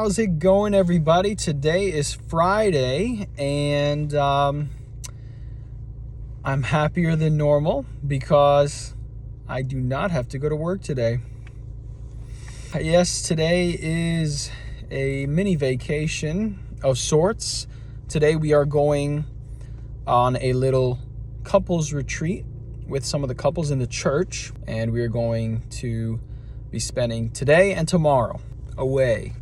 How's it going, everybody? Today is Friday, and I'm happier than normal because I do not have to go to work today. Yes, today is a mini vacation of sorts. Today we are going on a little couples retreat with some of the couples in the church, and we are going to be spending today and tomorrow away.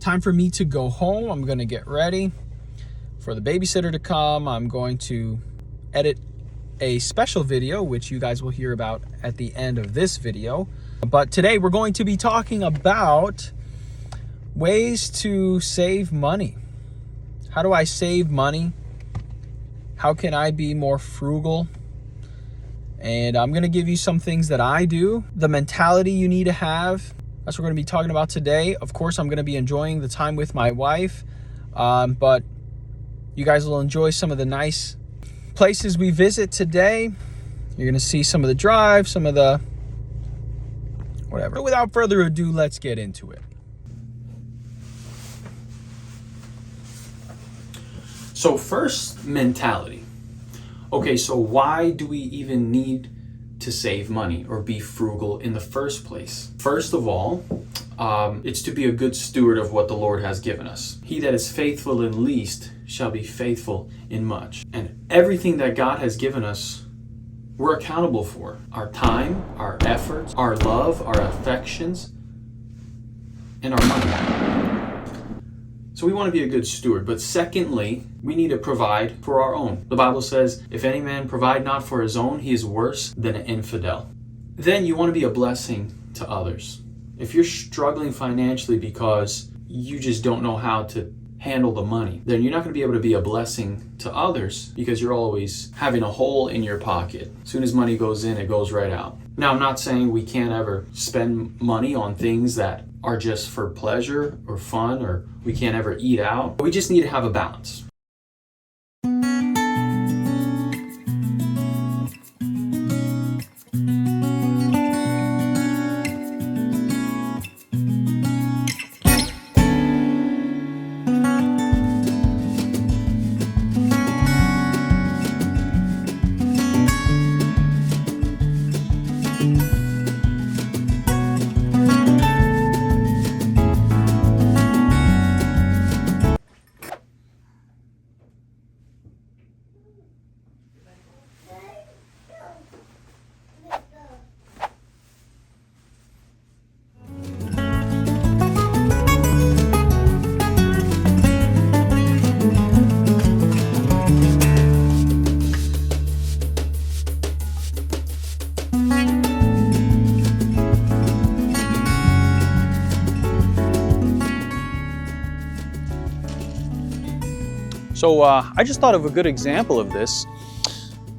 Time for me to go home. I'm going to get ready for the babysitter to come. I'm going to edit a special video, which you guys will hear about at the end of this video. But today we're going to be talking about ways to save money. How do I save money? How can I be more frugal? And I'm going to give you some things that I do, the mentality you need to have. That's what we're going to be talking about today. Of course, I'm going to be enjoying the time with my wife, but you guys will enjoy some of the nice places we visit today. You're going to see some of the drive, some of the whatever. But without further ado, let's get into it. So first, mentality. Okay, so why do we even need to save money or be frugal in the first place? First of all, it's to be a good steward of what the Lord has given us. He that is faithful in least shall be faithful in much. And everything that God has given us, we're accountable for. Our time, our efforts, our love, our affections, and our money. So we want to be a good steward. But secondly, we need to provide for our own. The Bible says, if any man provide not for his own, he is worse than an infidel. Then you want to be a blessing to others. If you're struggling financially because you just don't know how to handle the money, then you're not going to be able to be a blessing to others because you're always having a hole in your pocket. As soon as money goes in, it goes right out. Now, I'm not saying we can't ever spend money on things that are just for pleasure or fun, or we can't ever eat out. We just need to have a balance. So I just thought of a good example of this.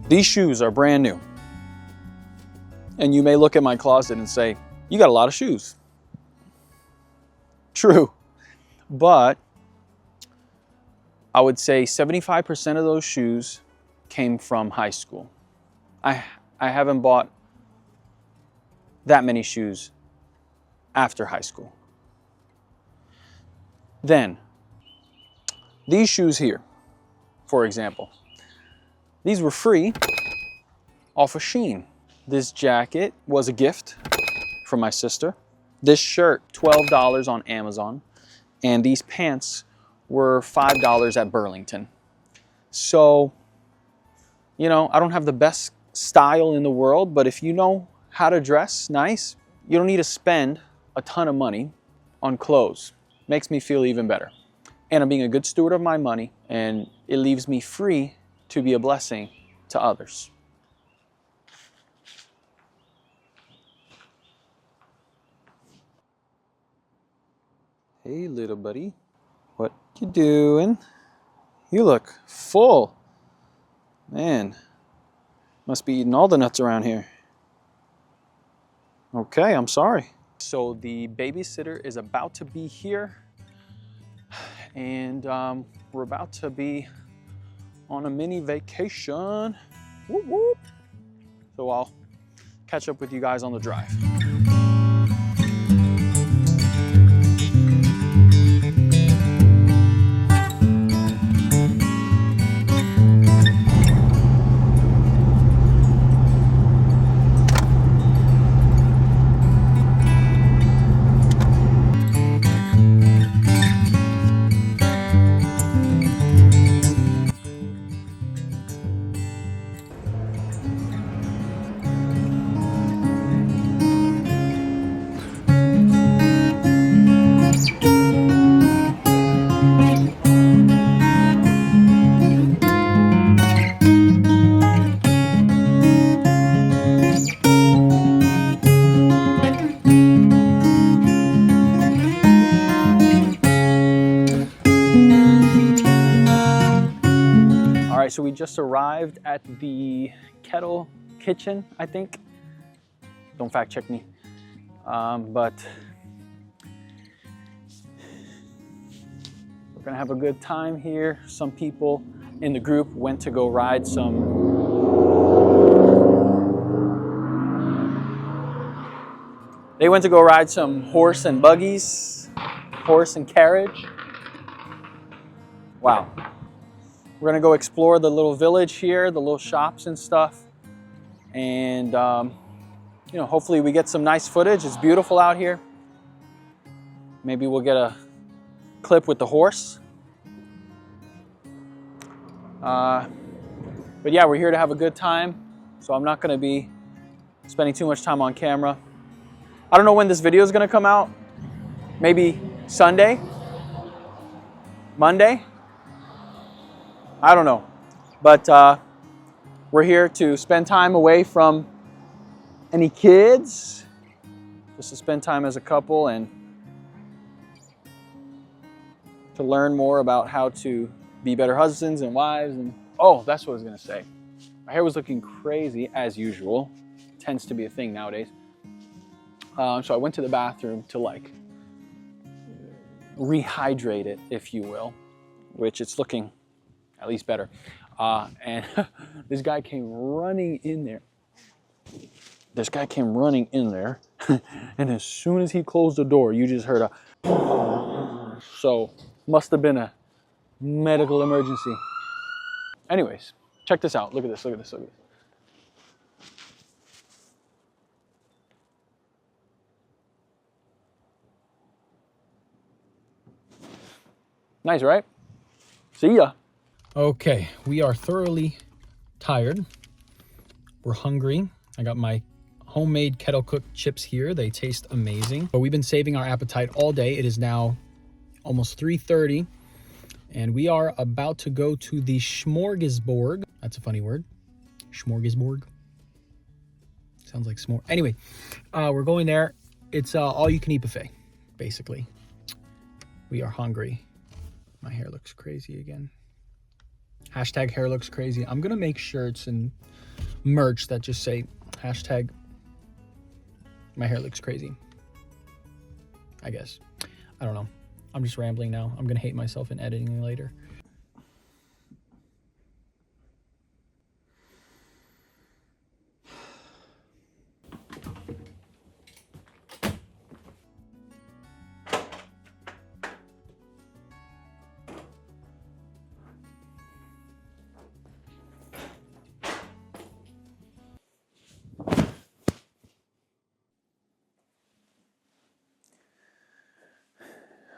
These shoes are brand new. And you may look at my closet and say, you got a lot of shoes. True. But I would say 75% of those shoes came from high school. I haven't bought that many shoes after high school. Then, these shoes here, for example, these were free off of Shein. This jacket was a gift from my sister. This shirt, $12 on Amazon. And these pants were $5 at Burlington. So, you know, I don't have the best style in the world, but if you know how to dress nice, you don't need to spend a ton of money on clothes. Makes me feel even better. And I'm being a good steward of my money, and it leaves me free to be a blessing to others. Hey, little buddy. What you doing? You look full. Man, must be eating all the nuts around here. Okay, I'm sorry. So the babysitter is about to be here. And we're about to be on a mini vacation. Whoop, whoop. So I'll catch up with you guys on the drive. right, so we just arrived at the Kettle Kitchen, I think. Don't fact check me. But we're gonna have a good time here. Some people in the group went to go ride some horse and buggies, horse and carriage. Wow. We're gonna go explore the little village here, the little shops and stuff. And you know, hopefully we get some nice footage. It's beautiful out here. Maybe we'll get a clip with the horse. But yeah, we're here to have a good time. So I'm not gonna be spending too much time on camera. I don't know when this video is gonna come out. Maybe Sunday? Monday? I don't know. But we're here to spend time away from any kids. Just to spend time as a couple and to learn more about how to be better husbands and wives. And oh, that's what I was gonna say. My hair was looking crazy as usual. Tends to be a thing nowadays. So I went to the bathroom to like rehydrate it, if you will, which it's looking at least better. And this guy came running in there. And as soon as he closed the door, you just heard a... So, must have been a medical emergency. Anyways, check this out. Look at this, look at this, look at this. Nice, right? See ya. Okay, we are thoroughly tired. We're hungry. I got my homemade kettle cooked chips here. They taste amazing. But we've been saving our appetite all day. It is now almost 3:30 and we are about to go to the smorgasbord. That's a funny word. Smorgasbord. Sounds like s'more. Anyway, we're going there. It's all you can eat buffet, basically. We are hungry. My hair looks crazy again. Hashtag hair looks crazy. I'm gonna make shirts and merch that just say hashtag my hair looks crazy. I guess. I don't know. I'm just rambling now. I'm gonna hate myself in editing later.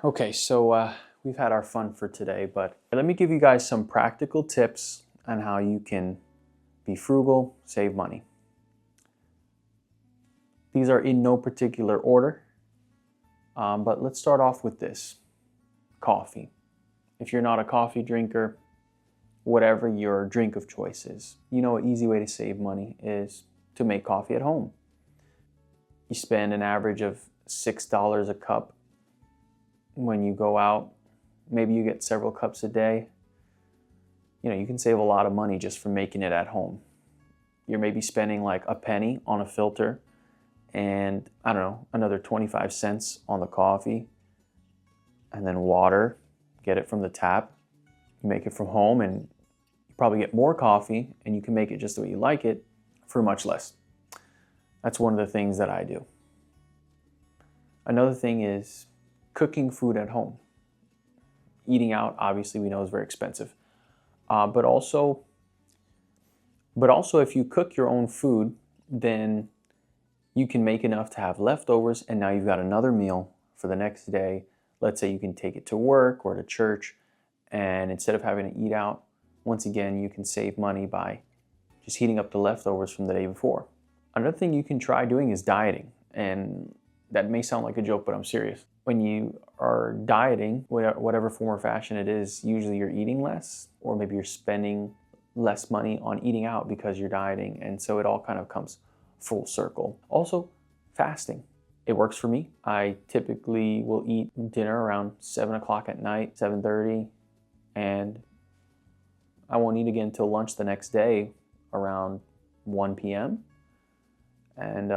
Okay, so we've had our fun for today, but let me give you guys some practical tips on how you can be frugal, save money. These are in no particular order, but let's start off with this. Coffee. If you're not a coffee drinker, whatever your drink of choice is, you know, an easy way to save money is to make coffee at home. You spend an average of $6 a cup when you go out. Maybe you get several cups a day. You know, you can save a lot of money just from making it at home. You're maybe spending like a penny on a filter and I don't know, another 25 cents on the coffee, and then water, get it from the tap. You make it from home and you probably get more coffee and you can make it just the way you like it for much less. That's one of the things that I do. Another thing is cooking food at home. Eating out, obviously, we know is very expensive. But also if you cook your own food, then you can make enough to have leftovers, and now you've got another meal for the next day. Let's say you can take it to work or to church, and instead of having to eat out, once again, you can save money by just heating up the leftovers from the day before. Another thing you can try doing is dieting, and that may sound like a joke, but I'm serious. When you are dieting, whatever form or fashion it is, usually you're eating less, or maybe you're spending less money on eating out because you're dieting, and so it all kind of comes full circle. Also, fasting. It works for me. I typically will eat dinner around 7 o'clock at night, 7:30, and I won't eat again until lunch the next day around 1 p.m. And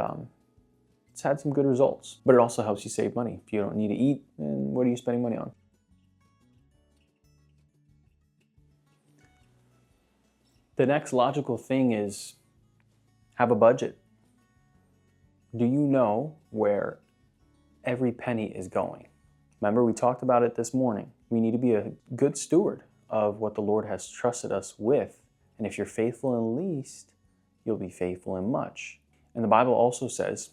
it's had some good results. But it also helps you save money. If you don't need to eat, then what are you spending money on? The next logical thing is have a budget. Do you know where every penny is going? Remember, we talked about it this morning. We need to be a good steward of what the Lord has trusted us with. And if you're faithful in least, you'll be faithful in much. And the Bible also says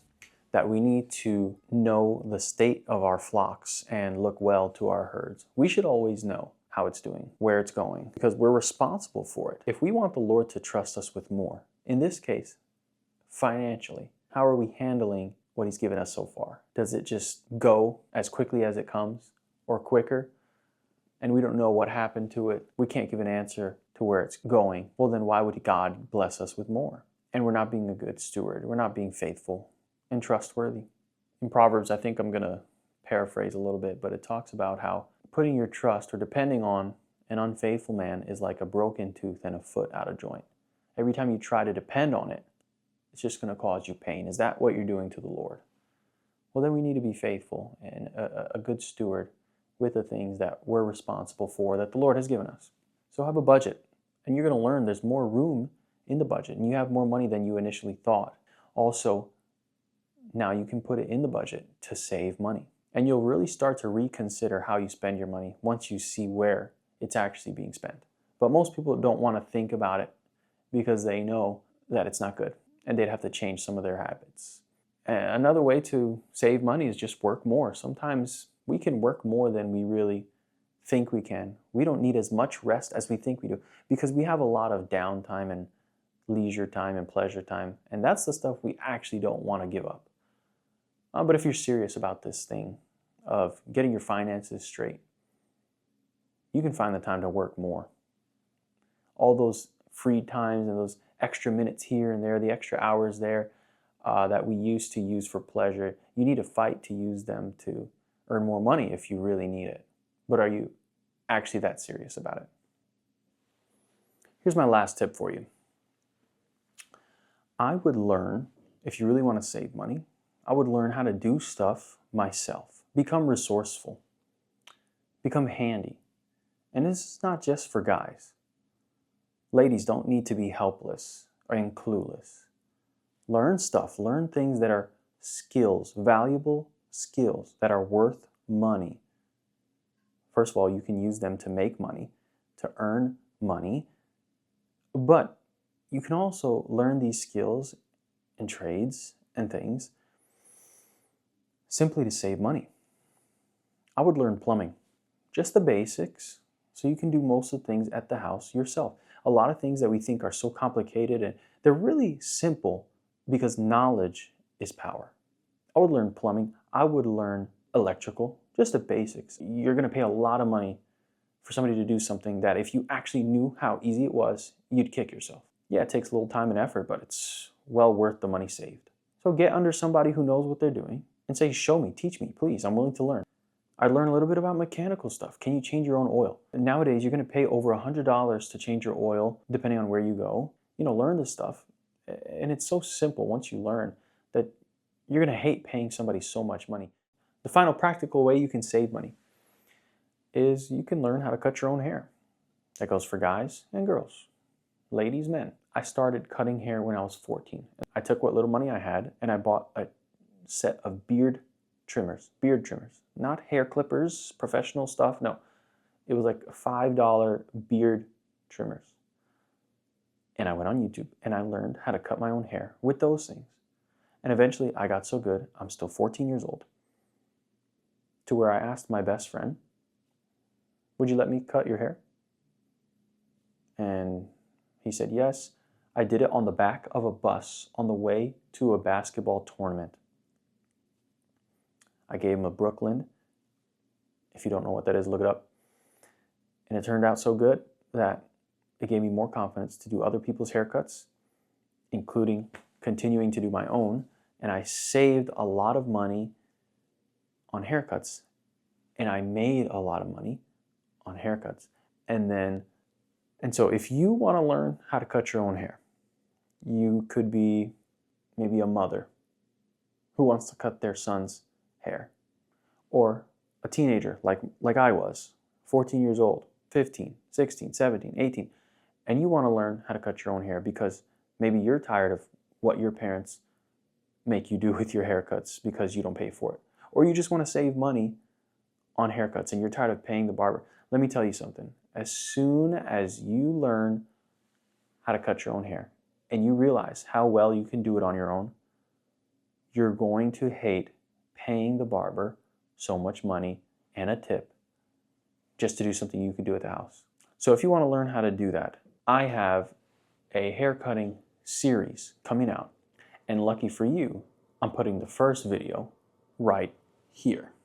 that we need to know the state of our flocks and look well to our herds. We should always know how it's doing, where it's going, because we're responsible for it. If we want the Lord to trust us with more, in this case, financially, how are we handling what He's given us so far? Does it just go as quickly as it comes or quicker? And we don't know what happened to it. We can't give an answer to where it's going. Well, then why would God bless us with more? And we're not being a good steward. We're not being faithful and trustworthy. In Proverbs, I think I'm going to paraphrase a little bit, but it talks about how putting your trust or depending on an unfaithful man is like a broken tooth and a foot out of joint. Every time you try to depend on it, it's just going to cause you pain. Is that what you're doing to the Lord? Well, then we need to be faithful and a good steward with the things that we're responsible for, that the Lord has given us. So have a budget, and you're going to learn there's more room in the budget, and you have more money than you initially thought. Also, now you can put it in the budget to save money. And you'll really start to reconsider how you spend your money once you see where it's actually being spent. But most people don't want to think about it because they know that it's not good, and they'd have to change some of their habits. And another way to save money is just work more. Sometimes we can work more than we really think we can. We don't need as much rest as we think we do because we have a lot of downtime and leisure time and pleasure time, and that's the stuff we actually don't want to give up. But if you're serious about this thing of getting your finances straight, you can find the time to work more. All those free times and those extra minutes here and there, the extra hours there that we used to use for pleasure, you need to fight to use them to earn more money if you really need it. But are you actually that serious about it? Here's my last tip for you. I would learn, if you really want to save money, I would learn how to do stuff myself. Become resourceful. Become handy. And this is not just for guys. Ladies don't need to be helpless or clueless. Learn stuff. Learn things that are skills, valuable skills that are worth money. First of all, you can use them to make money, to earn money. But you can also learn these skills and trades and things simply to save money. I would learn plumbing, just the basics, so you can do most of the things at the house yourself. A lot of things that we think are so complicated, and they're really simple because knowledge is power. I would learn plumbing. I would learn electrical, just the basics. You're going to pay a lot of money for somebody to do something that if you actually knew how easy it was, you'd kick yourself. Yeah, it takes a little time and effort, but it's well worth the money saved. So get under somebody who knows what they're doing and say, show me, teach me, please, I'm willing to learn. I learned a little bit about mechanical stuff. Can you change your own oil? And nowadays, you're going to pay over $100 to change your oil, depending on where you go. Learn this stuff. And it's so simple once you learn that you're going to hate paying somebody so much money. The final practical way you can save money is you can learn how to cut your own hair. That goes for guys and girls, ladies, men. I started cutting hair when I was 14. I took what little money I had and I bought a set of beard trimmers, not hair clippers, professional stuff. No, it was like $5 beard trimmers. And I went on YouTube and I learned how to cut my own hair with those things. And eventually I got so good, I'm still 14 years old, to where I asked my best friend, would you let me cut your hair? And he said yes. I did it on the back of a bus on the way to a basketball tournament. I gave him a Brooklyn. If you don't know what that is, look it up. And it turned out so good that it gave me more confidence to do other people's haircuts, including continuing to do my own. And I saved a lot of money on haircuts. And I made a lot of money on haircuts. And then And so if you want to learn how to cut your own hair, you could be maybe a mother who wants to cut their son's hair, or a teenager like I was, 14 years old, 15, 16, 17, 18, and you want to learn how to cut your own hair because maybe you're tired of what your parents make you do with your haircuts because you don't pay for it. Or you just want to save money on haircuts and you're tired of paying the barber. Let me tell you something. As soon as you learn how to cut your own hair and you realize how well you can do it on your own, you're going to hate paying the barber so much money and a tip just to do something you could do at the house. So if you want to learn how to do that, I have a hair cutting series coming out. And lucky for you, I'm putting the first video right here.